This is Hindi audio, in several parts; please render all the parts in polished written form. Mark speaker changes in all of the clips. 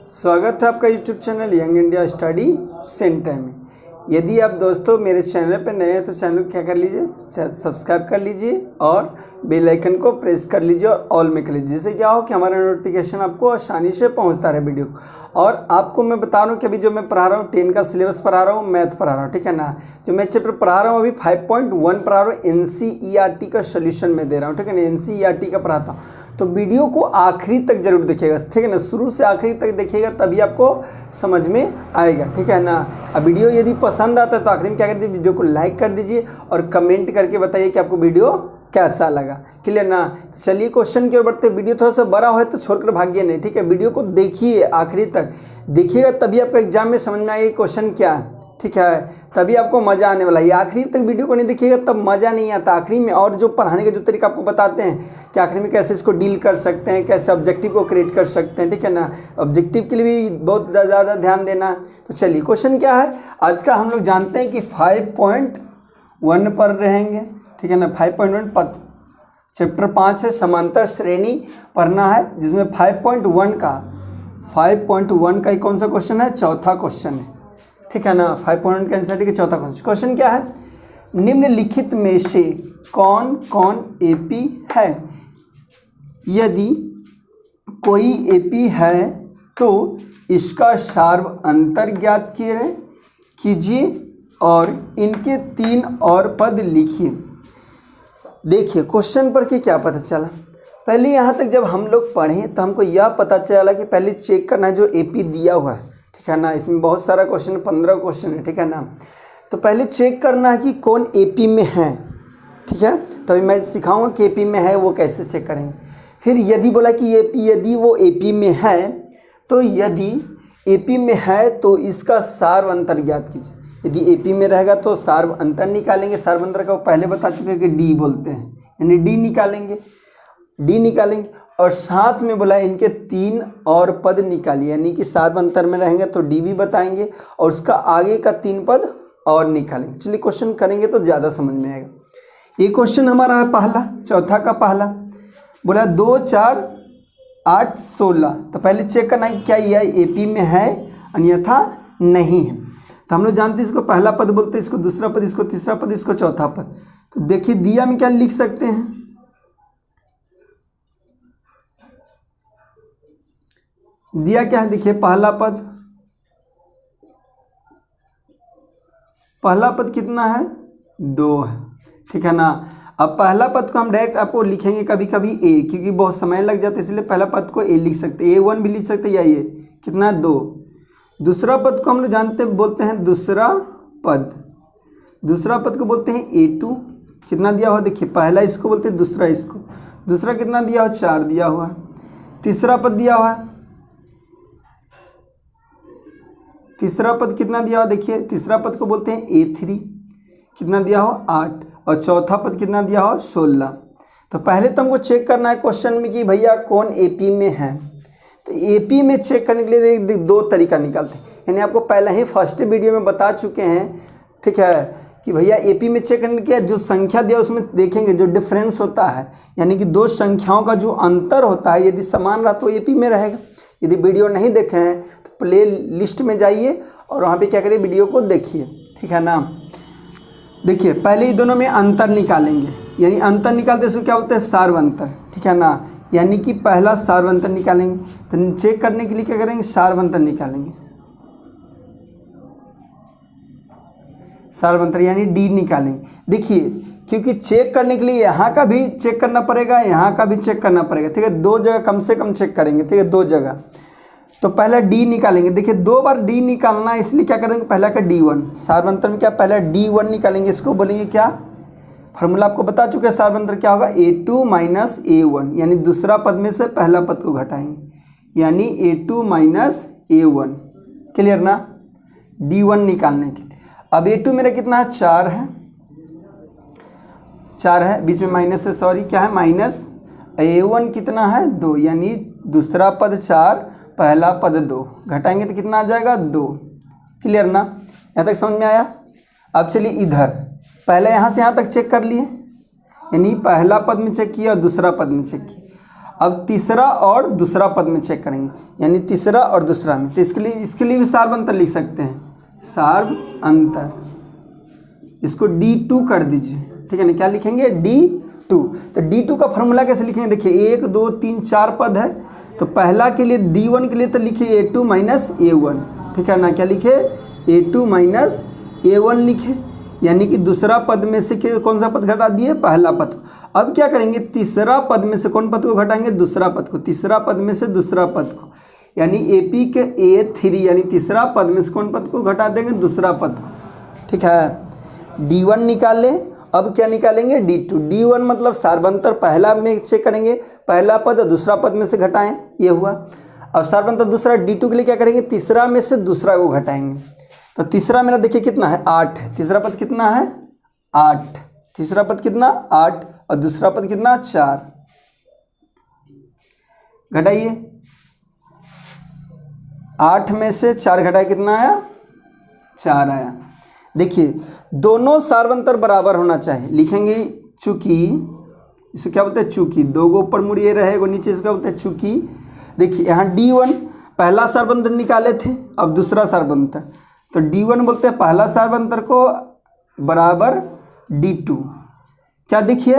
Speaker 1: स्वागत है आपका YouTube channel young India study centre में। यदि आप दोस्तों मेरे चैनल पर नए हैं तो चैनल को क्या कर लीजिए, सब्सक्राइब कर लीजिए और बेल आइकन को प्रेस कर लीजिए और ऑल में कर लीजिए, जिससे क्या हो कि हमारा नोटिफिकेशन आपको आसानी से पहुंचता रहे वीडियो। और आपको मैं बता रहा हूँ कि अभी जो मैं पढ़ा रहा हूँ 10 का सिलेबस पढ़ा रहा हूँ, मैथ पढ़ा रहा हूँ, ठीक है ना। जो मैं चैप्टर पढ़ा रहा हूँ अभी 5.1 पढ़ा रहा हूँ, NCERT का सोल्यूशन में दे रहा हूँ, ठीक है ना। NCERT का पढ़ाता हूँ, तो वीडियो को आखिरी तक जरूर देखिएगा, ठीक है ना। शुरू से आखिरी तक देखिएगा तभी आपको समझ में आएगा, ठीक है ना। अब वीडियो यदि पसंद आता है तो आखिरी में क्या कर दीजिए, वीडियो को लाइक कर दीजिए और कमेंट करके बताइए कि आपको वीडियो कैसा लगा, क्लियर ना। तो चलिए क्वेश्चन की ओर बढ़ते। वीडियो थोड़ा सा बड़ा हो तो छोड़कर भागिए नहीं, ठीक है। वीडियो को देखिए, आखिरी तक देखिएगा तभी आपको एग्जाम में समझ में आएगा क्वेश्चन क्या है, ठीक है। तभी आपको मज़ा आने वाला है। आखिरी तक वीडियो को नहीं देखिएगा तब मज़ा नहीं आता आखिरी में। और जो पढ़ाने का जो तरीका आपको बताते हैं कि आखिरी में कैसे इसको डील कर सकते हैं, कैसे ऑब्जेक्टिव को क्रिएट कर सकते हैं, ठीक है ना। ऑब्जेक्टिव के लिए भी बहुत ज़्यादा ध्यान देना। तो चलिए क्वेश्चन क्या है आज का, हम लोग जानते हैं कि 5.1 पर रहेंगे, ठीक है ना। 5.1 पर चैप्टर 5 है, समांतर श्रेणी पढ़ना है, जिसमें 5.1 का ही कौन सा क्वेश्चन है, चौथा क्वेश्चन है, ठीक है ना। 5.1 का एनसीईआरटी का चौथा क्वेश्चन क्या है, निम्नलिखित में से कौन कौन एपी है। यदि कोई एपी है तो इसका सार्व अंतर ज्ञात कीजिए और इनके 3 और पद लिखिए। देखिए क्वेश्चन पर कि क्या पता चला। पहले यहाँ तक जब हम लोग पढ़ें तो हमको यह पता चला कि पहले चेक करना है जो एपी दिया हुआ है, ठीक है ना। इसमें बहुत सारा क्वेश्चन, 15 क्वेश्चन है, ठीक है ना। तो पहले चेक करना है कि कौन एपी में है, ठीक है। तो अभी मैं सिखाऊंगा कि एपी में है वो कैसे चेक करेंगे। फिर यदि बोला कि एपी, यदि वो एपी में है तो यदि एपी में है तो इसका सार्व अंतर ज्ञात कीजिए। यदि एपी में रहेगा तो सार्व अंतर निकालेंगे। सार्व अंतर का पहले बता चुके हैं कि डी बोलते हैं, यानी डी निकालेंगे और साथ में बोला इनके 3 और पद निकालिए, यानी कि सार्व अंतर में रहेंगे तो डी भी बताएंगे और उसका आगे का 3 पद और निकालेंगे। चलिए क्वेश्चन करेंगे तो ज़्यादा समझ में आएगा। ये क्वेश्चन हमारा है पहला, चौथा का पहला। बोला 2, 4, 8, 16। तो पहले चेक करना है क्या यह एपी में है, अन्यथा नहीं है। तो हम लोग जानते हैं इसको पहला पद बोलते हैं, इसको दूसरा पद, इसको तीसरा पद, इसको चौथा पद। तो देखिए दिया में क्या लिख सकते हैं, दिया क्या है, देखिए पहला पद कितना है, 2 है, ठीक है ना। अब पहला पद को हम डायरेक्ट आपको लिखेंगे कभी कभी ए, क्योंकि बहुत समय लग जाता है, इसलिए पहला पद को ए लिख सकते हैं, A1 भी लिख सकते हैं, या ये कितना है 2। दूसरा पद को हम लोग जानते बोलते हैं दूसरा पद को बोलते हैं A2। कितना दिया हुआ देखिए, पहला इसको बोलते हैं, दूसरा इसको, दूसरा कितना दिया हुआ, 4 दिया हुआ। तीसरा पद दिया हुआ है, तीसरा पद कितना दिया हुआ देखिए, तीसरा पद को बोलते हैं A3। कितना दिया हो, 8। और चौथा पद कितना दिया हो, 16। तो पहले तो हमको चेक करना है क्वेश्चन में कि भैया कौन एपी में है। तो एपी में चेक करने के लिए 2 तरीका निकालते हैं, यानी आपको पहले ही फर्स्ट वीडियो में बता चुके हैं, ठीक है, कि भैया एपी में चेक करने के जो संख्या दिया उसमें देखेंगे जो डिफरेंस होता है, यानी कि 2 संख्याओं का जो अंतर होता है, यदि समान रहा तो एपी में रहेगा। यदि वीडियो नहीं देखे हैं तो प्ले लिस्ट में जाइए और वहाँ पे क्या करिए, वीडियो को देखिए, ठीक है ना। देखिए पहले ही दोनों में अंतर निकालेंगे, यानी अंतर निकालते इसको क्या बोलते हैं, सार्व अंतर, ठीक है ना। यानी कि पहला सार्व अंतर निकालेंगे, तो चेक करने के लिए क्या करेंगे, सार्व अंतर निकालेंगे, सार्व अंतर यानी डी निकालेंगे। देखिए क्योंकि चेक करने के लिए यहाँ का भी चेक करना पड़ेगा, यहाँ का भी चेक करना पड़ेगा, ठीक है। 2 जगह कम से कम चेक करेंगे, ठीक है, 2 जगह। तो पहला डी निकालेंगे, देखिए 2 बार डी निकालना है, इसलिए क्या करेंगे, पहला का D1, सार्व अंतर में क्या पहला D1 निकालेंगे, इसको बोलेंगे क्या, फार्मूला आपको बता चुके हैं, सार्व अंतर क्या होगा, A2 माइनस A1, यानी दूसरा पद में से पहला पद को घटाएंगे, यानी A2 माइनस A1, क्लियर ना। D1 निकालने के लिए अब A2 मेरा कितना है, 4 है, बीच में माइनस है, सॉरी क्या है, माइनस। A1 कितना है, 2, यानी दूसरा पद 4, पहला पद 2, घटाएंगे तो कितना आ जाएगा, 2, क्लियर ना। यहाँ तक समझ में आया। अब चलिए इधर, पहले यहाँ से यहाँ तक चेक कर लिए, यानी पहला पद में चेक किया और दूसरा पद में चेक किया। अब तीसरा और दूसरा पद में चेक करेंगे, यानी तीसरा और दूसरा में। तो इसके लिए भी सार्व अंतर लिख सकते हैं, सार्व अंतर। इसको D2 कर दीजिए, ठीक है ना। क्या लिखेंगे? D2। तो D2 का फॉर्मूला कैसे लिखेंगे? देखिए 1 2 3 4 पद है, तो पहला के लिए D1 के लिए तो लिखिए A2 माइनस A1, ठीक है ना। क्या लिखे? A2 माइनस A1 लिखे, यानी कि दूसरा पद में से कौन सा पद घटा दिए? पहला पद को। अब क्या करेंगे? तीसरा पद में से कौन पद को घटाएंगे? दूसरा पद को। तीसरा पद में से दूसरा पद को, यानी AP के A3, यानी तीसरा पद में से कौन पद को घटा देंगे? दूसरा पद को, ठीक है। D1 निकाले, अब क्या निकालेंगे? D2। D1 मतलब सार्वंतर पहला में चेक करेंगे, पहला पद और दूसरा पद में से घटाएं, ये हुआ। अब सार्वंतर दूसरा D2 के लिए क्या करेंगे? तीसरा में से दूसरा को घटाएंगे। तो तीसरा मेरा देखिए कितना है? 8 है। तीसरा पद कितना है? 8। तीसरा पद कितना? 8। और दूसरा पद कितना? 4। घटाइए, 8 में से 4 घटाए, कितना आया? 4 आया। देखिए दोनों सार्वंतर बराबर होना चाहिए, लिखेंगे चूंकि, इसे क्या बोलते हैं? चूंकि। दो गो ऊपर मुड़िए रहेगा, नीचे इसका बोलते हैं चूंकि। देखिए यहाँ D1 पहला सार्वंतर निकाले थे, अब दूसरा सार्वंतर, तो D1 बोलते हैं पहला सार्वंतर को बराबर D2। क्या देखिए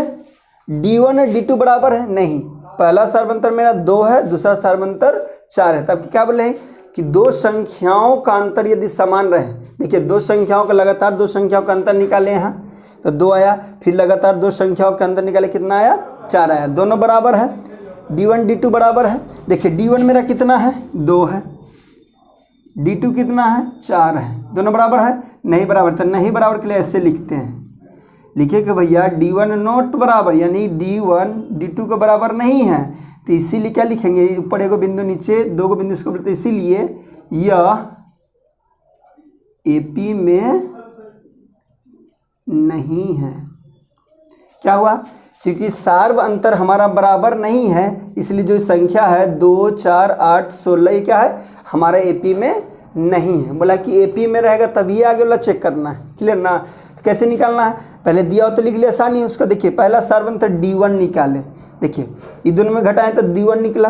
Speaker 1: D1 और D2 बराबर है? नहीं, पहला सार्वंतर मेरा 2 है, दूसरा सार्वंतर 4 है। तब क्या बोले कि दो संख्याओं का अंतर यदि समान रहे, देखिए दो संख्याओं का लगातार दो संख्याओं का अंतर निकाले यहाँ, तो 2 आया, फिर लगातार दो संख्याओं का अंतर निकाले, कितना आया? 4 आया। दोनों बराबर है, D1 D2 बराबर है। देखिए D1 मेरा कितना है? 2 है, D2 कितना है? 4 है। दोनों बराबर है? नहीं बराबर। तो नहीं बराबर के लिए ऐसे लिखते हैं, लिखिए कि भैया D1 नॉट बराबर, यानी D1 D2 के बराबर नहीं है। तो इसीलिए क्या लिखेंगे? ऊपर एगो बिंदु, नीचे दो गो बिंदु, इसको बोलते हैं। इसीलिए यह AP में नहीं है। क्या हुआ? क्योंकि सार्व अंतर हमारा बराबर नहीं है, इसलिए जो संख्या है 2 4 8 16, ये क्या है? हमारा AP में नहीं है। बोला कि AP में रहेगा तभी आगे वाला चेक करना है, क्लियर ना। तो कैसे निकालना है? पहले दिया हो तो लिख लिया, आसानी है उसका। देखिए पहला सार्वंतर D1 निकाले, देखिए ये दोनों में घटाएं तो D1 निकला,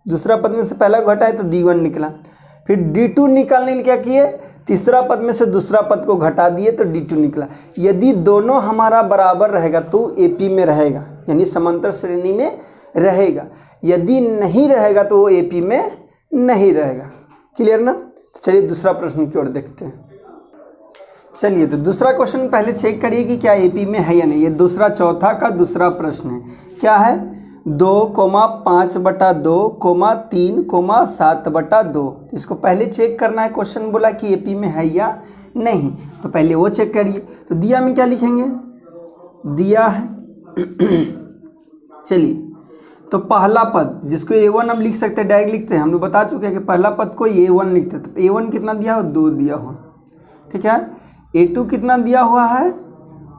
Speaker 1: दूसरा पद में से पहला को घटाएं तो D1 निकला। फिर D2 निकालने के लिए क्या किए? तीसरा पद में से दूसरा पद को घटा दिए तो D2 निकला। यदि दोनों हमारा बराबर रहेगा तो AP में रहेगा, यानी समांतर श्रेणी में रहेगा। यदि नहीं रहेगा तो वो AP में नहीं रहेगा, क्लियर ना। तो चलिए दूसरा प्रश्न की ओर देखते हैं। चलिए तो दूसरा क्वेश्चन पहले चेक करिए कि क्या AP में है या नहीं। ये दूसरा चौथा का दूसरा प्रश्न है। क्या है? 2,5/2, 3,7/2। इसको पहले चेक करना है। क्वेश्चन बोला कि AP में है या नहीं, तो पहले वो चेक करिए। तो दिया में क्या लिखेंगे? दिया है चलिए तो पहला पद जिसको A1 हम लिख सकते हैं, डायरेक्ट लिखते हैं। हम लोग बता चुके हैं कि पहला पद को A1 लिखते हैं। तो A1 कितना दिया हो? 2 दिया हुआ, ठीक है। A2 कितना दिया हुआ है?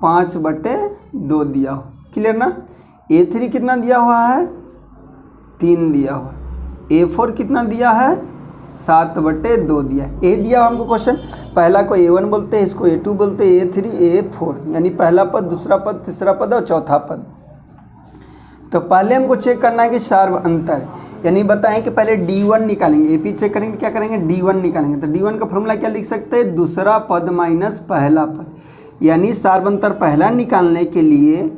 Speaker 1: 5/2 दिया हो, क्लियर ना। A3 कितना दिया हुआ है? 3 दिया हुआ। A4 कितना दिया है? 7/2 दिया है। ये दिया हमको क्वेश्चन। पहला को A1 बोलते हैं, इसको A2 बोलते हैं, A3 A4, यानी पहला पद, दूसरा पद, तीसरा पद और चौथा पद। तो पहले हमको चेक करना है कि सार्व अंतर, यानी बताएं कि पहले D1 निकालेंगे। AP चेक करेंगे, क्या करेंगे? D1 निकालेंगे। तो D1 का फॉर्मूला क्या लिख सकते हैं? दूसरा पद माइनस पहला पद, यानी सार्वंतर पहला निकालने के लिए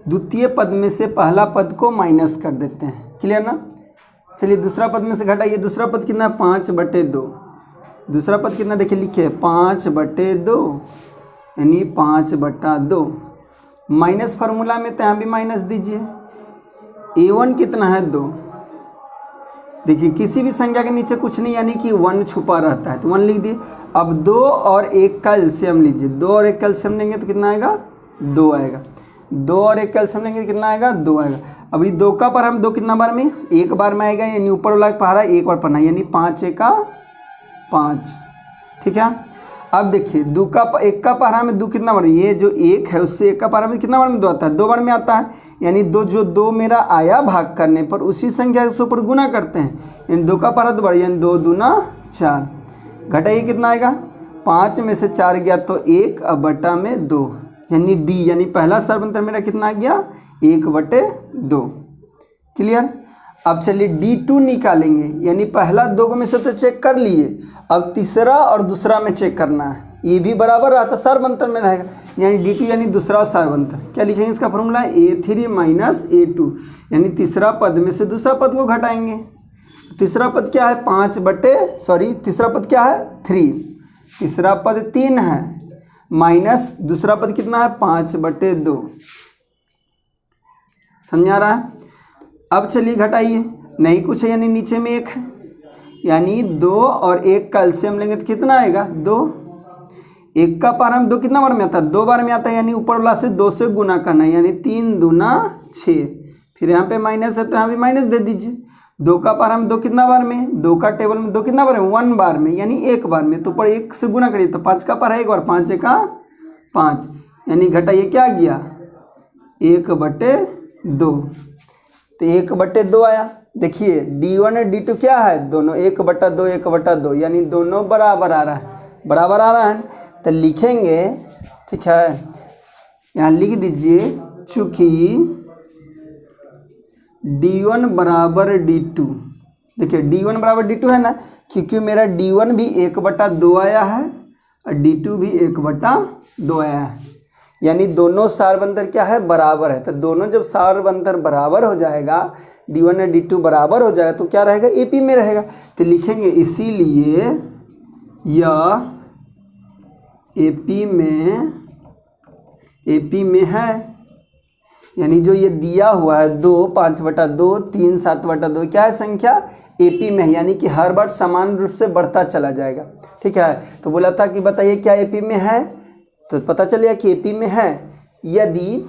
Speaker 1: द्वितीय पद में से पहला पद को माइनस कर देते हैं, क्लियर ना। चलिए दूसरा पद में से घटाइए। दूसरा पद कितना? 5/2। दूसरा पद कितना देखिए लिखे? 5/2, यानी 5/2। माइनस फार्मूला में तो यहाँ भी माइनस दीजिए। A1 कितना है? 2। देखिए किसी भी संख्या के नीचे कुछ नहीं, यानी कि 1 छुपा रहता है, तो 1 लिख दिए। अब 2 और 1 का एलसीएम लीजिए। 2 और 1 का एलसीएम लेंगे तो कितना आएगा? 2 आएगा। 2 और 1 का एलसीएम लेंगे तो कितना आएगा? 2 आएगा। अभी 2 का पर हम 2 कितना बार में? 1 बार में आएगा, यानी ऊपर वाला पहाड़ा 1 बार पढ़ना, यानी 5×1=5, ठीक है। अब देखिए 2 का 1 का पहाड़ा में 2 कितना बार? ये जो 1 है उससे 1 का पहाड़ा में कितना बार में 2 आता है? 2 बार में आता है, यानी 2 मेरा आया भाग करने पर उसी संख्या से ऊपर गुना करते हैं, यानी 2 का पहाड़ा 2 बार, यानी 2 दूना 4। घटाइए कितना आएगा? 5 में से 4 गया तो 1 अब बटा में 2, यानी D, यानी पहला सार्वंतर मेरा कितना आ गया? 1/2, क्लियर। अब चलिए D2 निकालेंगे, यानी पहला दो में से तो चेक कर लिए, अब तीसरा और दूसरा में चेक करना है। ये भी बराबर रहा तो सार्वंतर में रहेगा, यानी D2 यानी दूसरा सार्वंतर। क्या लिखेंगे इसका फॉर्मूला? A3 माइनस A2, यानी तीसरा पद में से दूसरा पद को घटाएंगे। तीसरा पद क्या है? तीसरा पद क्या है? 3। तीसरा पद 3 है, माइनस दूसरा पद कितना है? 5/2। समझ आ रहा है? अब चलिए घटाइए, नहीं कुछ है यानी नीचे में 1 है, यानी 2 और 1 का एलसीएम लेंगे तो कितना आएगा? 2। 1 का पावर में 2 कितना बार में आता है? 2 बार में आता है, यानी ऊपर वाला से 2 से गुना करना है, यानी 3 दूना 6। फिर यहाँ पे माइनस है तो यहाँ भी माइनस दे दीजिए। 2 का पावर में 2 कितना बार में? 2 का टेबल में 2 कितना बार में? 1 बार में, यानी 1 बार में। तो ऊपर 1 से गुना करिए तो 5 का पावर है 1 बार, 5 का 5, यानी घटाइए क्या आ गया? 1/2। तो 1/2 आया। देखिए D1 और D2 क्या है? दोनों 1/2 1/2, यानी दोनों बराबर आ रहा है, बराबर आ रहा है। तो लिखेंगे, ठीक है, यहाँ लिख दीजिए, चूँकि D1 बराबर D2, देखिए D1 बराबर D2 है ना, क्योंकि मेरा D1 भी 1/2 आया है और D2 भी 1/2 आया है, यानी दोनों सार्वंतर क्या है? बराबर है। तो दोनों जब सार्वंतर बराबर हो जाएगा, D1 और D2 बराबर हो जाएगा, तो क्या रहेगा? AP में रहेगा। तो लिखेंगे इसीलिए यह AP में है, यानी जो ये दिया हुआ है 2 5/2 3 7/2 क्या है संख्या? AP में है, यानी कि हर बार समान रूप से बढ़ता चला जाएगा। ठीक है, तो बोला था कि बताइए क्या AP में है, तो पता चलेगा कि AP में है। यदि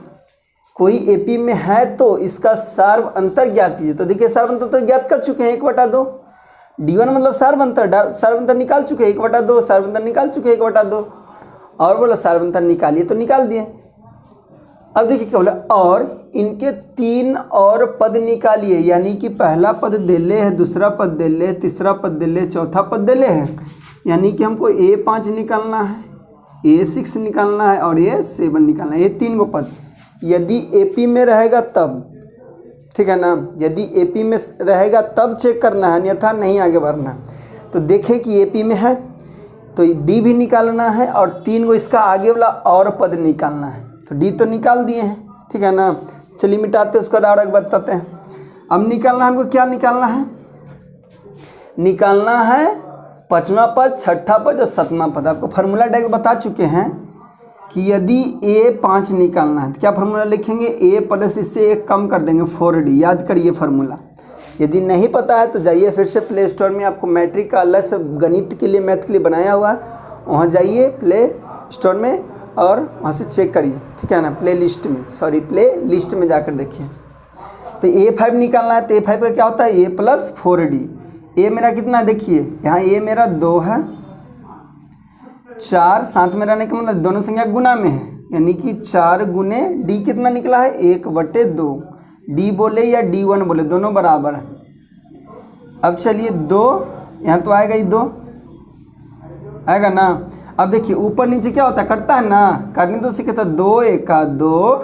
Speaker 1: कोई AP में है तो इसका सार्व अंतर ज्ञात कीजिए। तो देखिए सार्व अंतर तो ज्ञात कर चुके हैं, 1/2। D1 मतलब सार्व अंतर निकाल चुके हैं, 1/2 सार्व अंतर निकाल चुके हैं, 1/2। और बोला सार्व अंतर निकालिए, तो निकाल दिए। अब देखिए क्या बोला, और इनके 3 और पद निकालिए, यानी कि पहला पद देले है, दूसरा पद देले, तीसरा पद देले, चौथा पद देले है, यानी कि हमको A5 निकालना है, A6 निकालना है और A7 निकालना है, ये 3 गो पद। यदि AP में रहेगा तब, ठीक है ना, यदि AP में रहेगा तब चेक करना है, अन्यथा नहीं आगे बढ़ना। तो देखें कि AP में है तो D भी निकालना है और 3 गो इसका आगे वाला और पद निकालना है। तो D तो निकाल दिए हैं, ठीक है ना। चलिए मिटाते हैं, उसका और बताते हैं। अब निकालना है हमको, क्या निकालना है? निकालना है 5वां पद, 6ठा पद और 7वां पद। आपको फार्मूला डायरेक्ट बता चुके हैं कि यदि A5 निकालना है तो क्या फार्मूला लिखेंगे? A प्लस इससे 1 कम कर देंगे 4D। याद करिए फार्मूला। यदि नहीं पता है तो जाइए फिर से प्ले स्टोर में, आपको मैट्रिक का अलग से गणित के लिए, मैथ के लिए बनाया हुआ है, वहाँ जाइए प्ले स्टोर में और वहाँ से चेक करिए, ठीक है ना। प्ले लिस्ट में जाकर देखिए। तो A5 निकालना है, तो A5 का क्या होता है? A plus 4D। A मेरा कितना है? देखिए यहाँ A मेरा 2 है, 4 साथ में रहने का मतलब दोनों संख्या गुना में है, यानी कि 4 गुने D कितना निकला है? 1/2। D बोले या D1 बोले, दोनों बराबर है। अब चलिए 2 यहाँ तो आएगा ही, 2 आएगा ना। अब देखिए ऊपर नीचे क्या होता है? कटता है ना, काटने तो सीखे था। 2 1 2,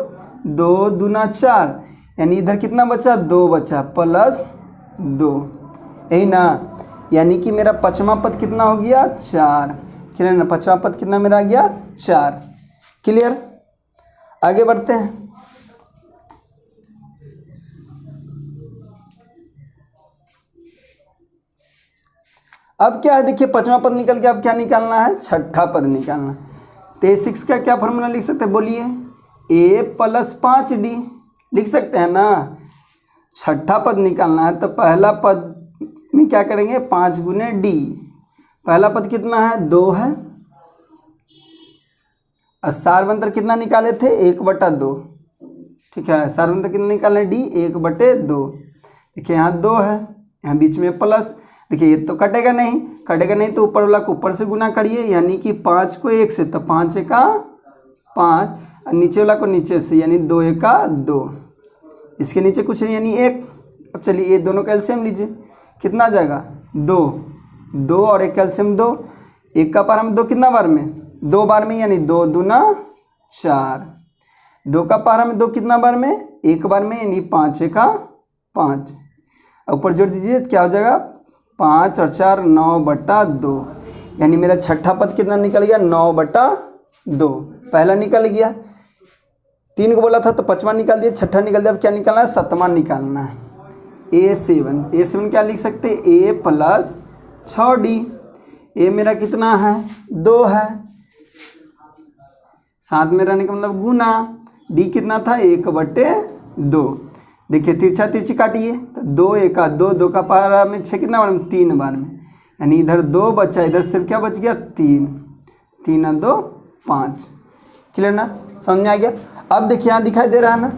Speaker 1: 2 दूना 4, यानी इधर कितना बचा? 2 बचा प्लस 2, यही ना। यानी कि मेरा 5वां पद कितना हो गया? 4। क्लियर ना? 5वां पद कितना मेरा आ गया? 4। क्लियर? आगे बढ़ते हैं। अब क्या है? देखिए 5वां पद निकल के अब क्या निकालना है? 6ठा पद निकालना है। तो A6 का क्या फॉर्मूला लिख सकते हैं? बोलिए। A प्लस 5D लिख सकते हैं ना। 6ठा पद निकालना है तो पहला पद में क्या करेंगे? 5 गुने D। पहला पद कितना है? 2 है, और सार्वंतर कितना निकाले थे? 1/2। ठीक है, सार्वंतर कितना निकाले? D 1/2। देखिए यहाँ 2 है, यहाँ बीच में प्लस। देखिए ये तो कटेगा नहीं तो ऊपर वाला को ऊपर से गुना करिए, यानी कि 5 को 1 से, तो 5 1 5, और नीचे वाला को नीचे से, यानी 2 1 2। इसके नीचे कुछ नहीं, यानी 1। अब चलिए ये दोनों का एलसीएम लीजिए, कितना आ जाएगा? 2 2 और 1 कैल्शियम 2। 1 का पावर में 2 कितना बार में? 2 बार में, यानी 2 दूना 4। 2 का पावर में 2 कितना बार में? 1 बार में, यानी 5 1 5। ऊपर जोड़ दीजिए क्या हो जाएगा, 5 और 4 9/2, यानी मेरा छठा पद कितना निकल गया, 9/2। पहला निकल गया, 3 को बोला था तो 5वां निकाल दिया, छठा निकाल दिया। अब क्या निकालना है, 7वां निकालना है। A7 क्या लिख सकते हैं, A + 6D। A मेरा कितना है, 2 है, साथ में रहने का मतलब गुना, D कितना था, 1/2। देखिए तिरछा तिरछी काटिए तो 2 1 2, 2 का पारा में 6 कितना बार में, 3 बार में, यानी इधर 2 बचा, इधर सिर्फ क्या बच गया, 3, 3 और 2 5। क्लियर ना, समझ में आ गया। अब देखिए यहाँ दिखाई दे रहा है ना,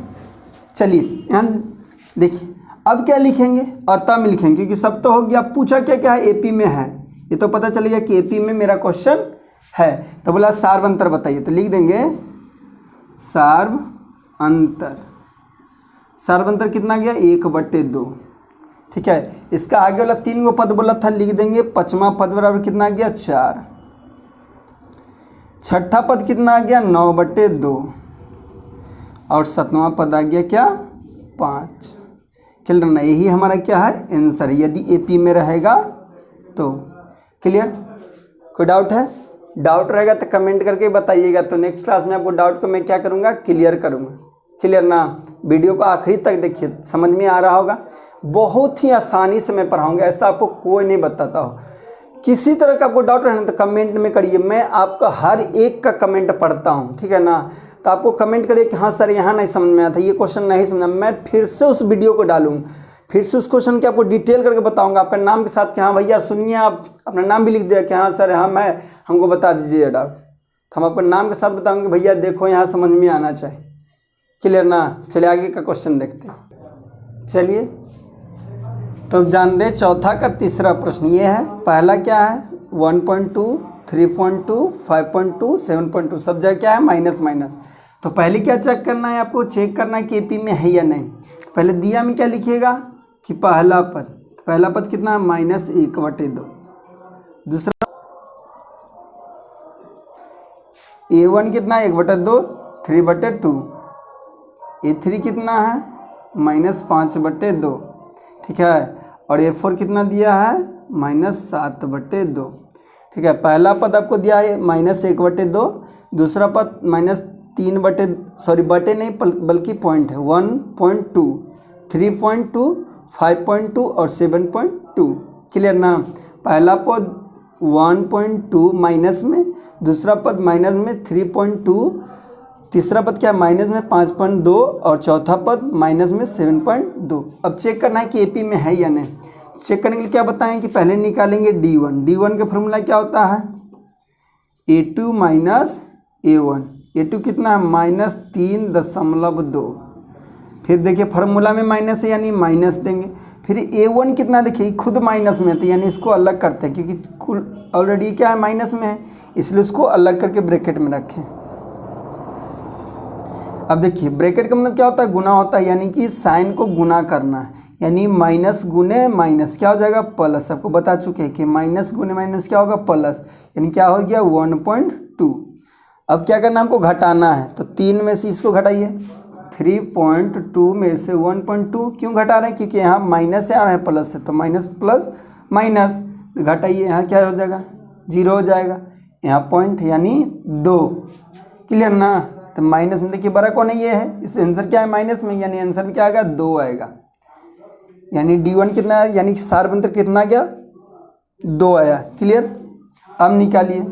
Speaker 1: चलिए यहाँ देखिए अब क्या लिखेंगे, अतः में लिखेंगे, क्योंकि सब तो हो गया। पूछा क्या क्या है, AP में है, ये तो पता चल गया कि AP में मेरा क्वेश्चन है। तो बोला सार्व अंतर बताइए, तो लिख देंगे सार्व अंतर। सार्व अंतर कितना गया, 1/2। ठीक है, इसका आगे वाला 3 गो पद बोला था, लिख देंगे 5वां पद बराबर कितना गया, 4। छठा पद कितना आ गया, 9/2, और 7वां पद आ गया क्या, 5। क्लियर ना, यही हमारा क्या है, आंसर, यदि AP में रहेगा तो। क्लियर, कोई डाउट है, डाउट रहेगा तो कमेंट करके बताइएगा, तो नेक्स्ट क्लास में आपको डाउट को मैं क्या करूँगा, क्लियर करूँगा। क्लियर ना, वीडियो को आखिरी तक देखिए, समझ में आ रहा होगा। बहुत ही आसानी से मैं पढ़ाऊँगा, ऐसा आपको कोई नहीं बताता हो। किसी तरह का आपको डाउट रहना तो कमेंट में करिए, मैं आपका हर एक का कमेंट पढ़ता हूँ, ठीक है ना। तो आपको कमेंट करिए कि हाँ सर यहाँ नहीं समझ में आता, ये क्वेश्चन नहीं समझा, मैं फिर से उस वीडियो को डालूँगा, फिर से उस क्वेश्चन के आपको डिटेल करके बताऊंगा, आपका नाम के साथ कि हाँ भैया सुनिए, आप अपना नाम भी लिख दिया कि हाँ सर हाँ मैं, हमको बता दीजिए डाउट, तो हम आपको नाम के साथ बताएंगे भैया देखो यहाँ समझ में आना चाहिए। क्लियर ना, चलिए आगे का क्वेश्चन देखते हैं। चलिए तो जान दे चौथा का तीसरा प्रश्न ये है। पहला क्या है, 1.2, 3.2, 5.2, 7.2, सब जगह क्या है, माइनस माइनस। तो पहले क्या चेक करना है, आपको चेक करना है कि AP में है या नहीं। पहले दिया में क्या लिखिएगा कि पहला पद कितना है, -1/2। दूसरा A1 कितना है, 1/2, 3/2। A3 कितना है, -5/2। ठीक है, और A4 कितना दिया है, -7/2। ठीक है, पहला पद आपको दिया है -1/2, दूसरा पद बटे नहीं बल्कि पॉइंट है, 1.2, 3.2, 5.2 और 7.2। क्लियर ना, पहला पद 1.2 माइनस में, दूसरा पद माइनस में 3.2, तीसरा पद क्या है, माइनस में 5.2 और चौथा पद माइनस में 7.2। अब चेक करना है कि AP में है या नहीं। चेक करने के लिए क्या बताएं कि पहले निकालेंगे D1। D1 का फॉर्मूला क्या होता है, A2 माइनस A1। A2 कितना है, -3.2। फिर देखिए फार्मूला में माइनस है यानी माइनस देंगे। फिर A1 कितना, देखिए खुद माइनस में है तो यानी इसको अलग करते हैं, क्योंकि ऑलरेडी क्या है, माइनस में है, इसलिए उसको अलग करके ब्रैकेट में रखें। अब देखिए ब्रैकेट का मतलब क्या होता है, गुना होता है, यानी कि साइन को गुना करना है, यानी माइनस गुने माइनस क्या हो जाएगा, प्लस। आपको बता चुके हैं कि माइनस गुने माइनस क्या होगा, प्लस, यानी क्या हो गया 1.2। अब क्या करना है, हमको घटाना है, तो 3 में से इसको घटाइए, 3.2 में से 1.2। क्यों घटा रहे हैं, क्योंकि यहाँ माइनस से आ रहा है प्लस से, तो माइनस प्लस माइनस घटाइए, यहाँ क्या हो जाएगा, 0 हो जाएगा, यहाँ पॉइंट यानी 2। क्लियर ना, तो माइनस में देखिए बड़ा कौन है, ये है, इस आंसर क्या है, माइनस में, यानी आंसर में क्या आएगा, 2 आएगा। यानी D1 कितना है, यानी सार्व अंतर कितना आ गया, 2 आया। क्लियर, अब निकालिए,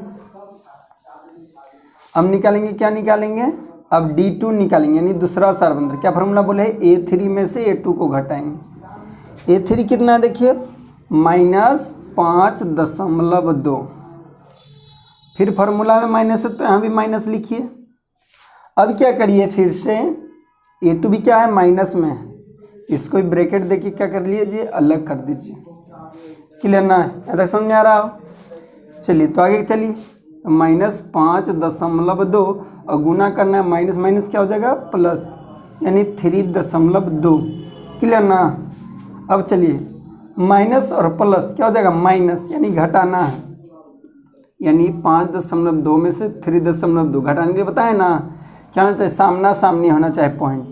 Speaker 1: अब निकालेंगे, क्या निकालेंगे, अब D2 निकालेंगे, यानी दूसरा सार्व अंतर। क्या फार्मूला बोले, A3 में से A2 को घटाएंगे। A3 कितना है, देखिए -5.2। फिर फार्मूला में माइनस है तो यहाँ भी माइनस लिखिए। अब क्या करिए, फिर से A2 भी क्या है, माइनस में है, इसको ब्रैकेट देखिए क्या कर लीजिए, अलग कर दीजिए। क्लियर ना है, यहाँ तक समझ में आ रहा हो। चलिए तो आगे चलिए, -5.2 और गुना करना है, माइनस माइनस क्या हो जाएगा, प्लस, यानी 3.2। क्लियर ना। अब चलिए माइनस और प्लस क्या हो जाएगा, माइनस, यानी घटाना है, यानी 5.2 में से 3.2 घटाने के लिए बताए ना, क्या होना चाहिए, सामना सामनी होना चाहिए पॉइंट,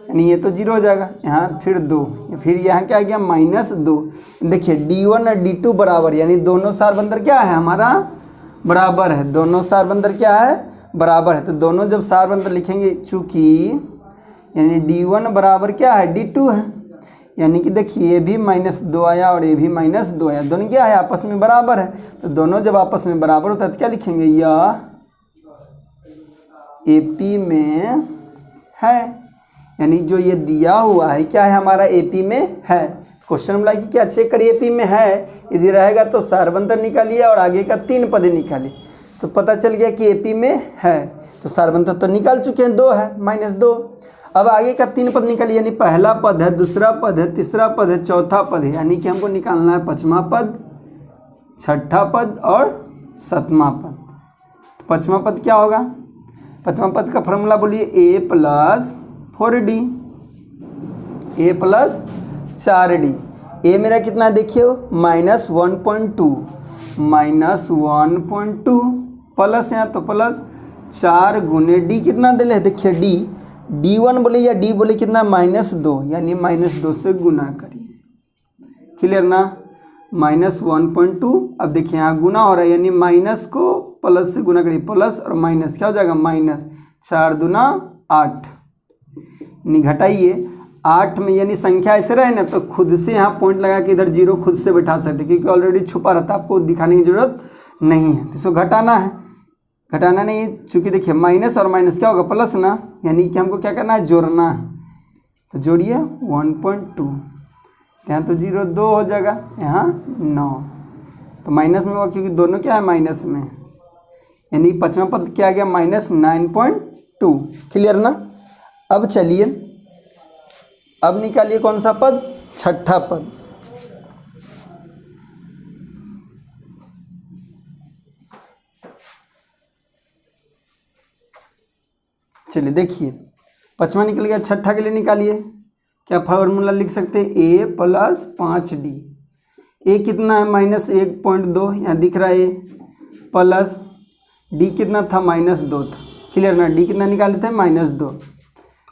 Speaker 1: यानी ये तो 0 हो जाएगा। यहाँ फिर 2, फिर यहाँ क्या आ गया -2। देखिए D1 और D2 बराबर, यानी दोनों सारबंदर क्या है हमारा बराबर है, दोनों सारबंदर क्या है बराबर है। तो दोनों जब सारबंदर लिखेंगे, चूँकि यानी D1 बराबर क्या है D2 है, यानी कि देखिए ये भी -2 आया और ये भी -2 आया, दोनों क्या है आपस में बराबर है। तो दोनों जब आपस में बराबर होता है तो क्या लिखेंगे, यह AP में है, यानी जो ये दिया हुआ है क्या है हमारा AP में है। क्वेश्चन बोला कि क्या चेक करिए AP में है, यदि रहेगा तो सारबंतर निकालिए और आगे का 3 पद निकालिए। तो पता चल गया कि AP में है, तो सारबंतर तो निकाल चुके हैं, 2 है -2। अब आगे का 3 पद निकालिए, यानी पहला पद है, दूसरा पद है, तीसरा पद है, चौथा पद है, यानी कि हमको निकालना है 5वां पद, 6ठा पद और 7वां पद। तो 5वां पद क्या होगा, 5वां पद का फॉर्मूला बोलिए A + 4D, A + 4D। A मेरा कितना है देखिए -1.2, -1.2 प्लस यहाँ तो प्लस 4 गुने D कितना दे ले देखिए D1 बोले या D बोले कितना -2, यानी -2 से गुना करिए, क्लियर ना, -1.2। अब देखिए यहाँ गुना हो रहा है, यानी माइनस को प्लस से गुना करिए, प्लस और माइनस क्या हो जाएगा -4 दूना 8, यानी घटाइए 8 में, यानी संख्या ऐसे रहे ना तो खुद से यहाँ पॉइंट लगा के इधर 0 खुद से बैठा सकते, क्योंकि ऑलरेडी छुपा रहता है, आपको दिखाने की जरूरत नहीं है। तो इसको घटाना है, घटाना नहीं, चूँकि देखिए माइनस और माइनस क्या होगा प्लस ना, यानी कि हमको क्या करना है जोड़ना है। तो जोड़िए 1.2, यहाँ तो 0 2 हो जाएगा, यहाँ 9, तो माइनस में होगा क्योंकि दोनों क्या है माइनस में, यानी 5वां पद क्या आ गया -9.2, क्लियर ना। अब चलिए अब निकालिए कौन सा पद, 6ठा पद। चलिए देखिए 5वां निकल गया, 6ठा के लिए निकालिए, क्या फार्मूला लिख सकते हैं, A + 5D। A कितना है -1.2, यहाँ दिख रहा है, प्लस D कितना था -2 था, क्लियर ना, D कितना निकाले थे -2,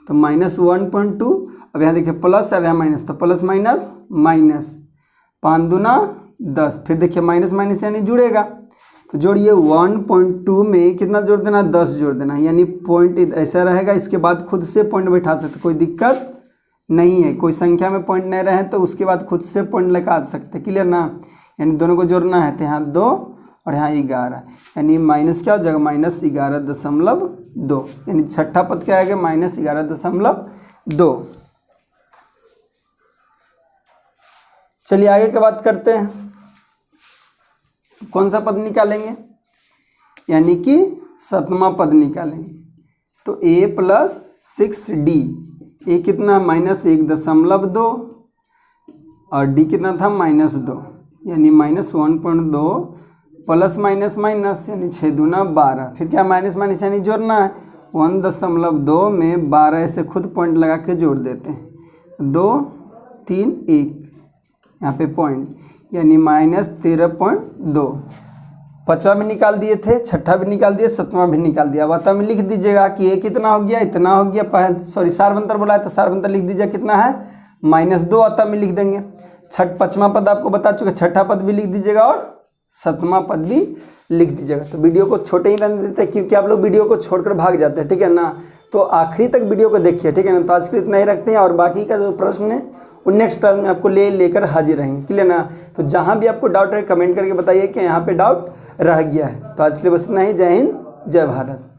Speaker 1: तो -1.2। अब यहाँ देखिए प्लस और यहाँ माइनस, तो प्लस माइनस माइनस, 5 दूना 10, फिर देखिए माइनस माइनस यानी जुड़ेगा, तो जोड़िए 1.2 में कितना जोड़ देना 10 जोड़ देना, यानी पॉइंट ऐसा रहेगा, इसके बाद खुद से पॉइंट बैठा सकते, कोई दिक्कत नहीं है, कोई संख्या में पॉइंट नहीं रहे तो उसके बाद खुद से पॉइंट लगा सकते, क्लियर ना। यानी दोनों को जोड़ना है, तो यहाँ 2 और यहाँ 11, यानी माइनस क्या हो जाएगा -11.2, यानी 6ठा पद क्या आएगा -11.2। चलिए आगे की बात करते हैं, कौन सा पद निकालेंगे, यानी कि 7वां पद निकालेंगे। तो A + 6D, A कितना -1.2 और D कितना था -2, यानी -1.2 प्लस माइनस माइनस, यानी 6 दूना 12, फिर क्या माइनस माइनस यानी जोड़ना है, 1.2 में 12 ऐसे खुद पॉइंट लगा के जोड़ देते हैं, 2 3 1, यहाँ पे पॉइंट, यानी -13.2। 5वां भी निकाल दिए थे, 6ठा भी निकाल दिए, 7वां भी निकाल दिया। अब में लिख दीजिएगा कि ये कितना हो गया, इतना हो गया, पहले सॉरी सारबंतर बोला है तो सारबंतर लिख दीजिए कितना है -2, आता में लिख देंगे। 5वां पद आपको बता चुके, 6ठा पद भी लिख दीजिएगा और 7वां पद भी लिख दीजिएगा। तो वीडियो को छोटे ही रहने देते हैं क्योंकि आप लोग वीडियो को छोड़कर भाग जाते हैं, ठीक है ना, तो आखिरी तक वीडियो को देखिए, ठीक है ना। तो आज के लिए इतना ही रखते हैं और बाकी का जो प्रश्न है वो नेक्स्ट क्लास में आपको लेकर हाजिर रहेंगे, क्लियर ना। तो जहाँ भी आपको डाउट रहे कमेंट करके बताइए कि यहाँ पे डाउट रह गया है। तो आज के लिए बस इतना ही, जय हिंद जय भारत।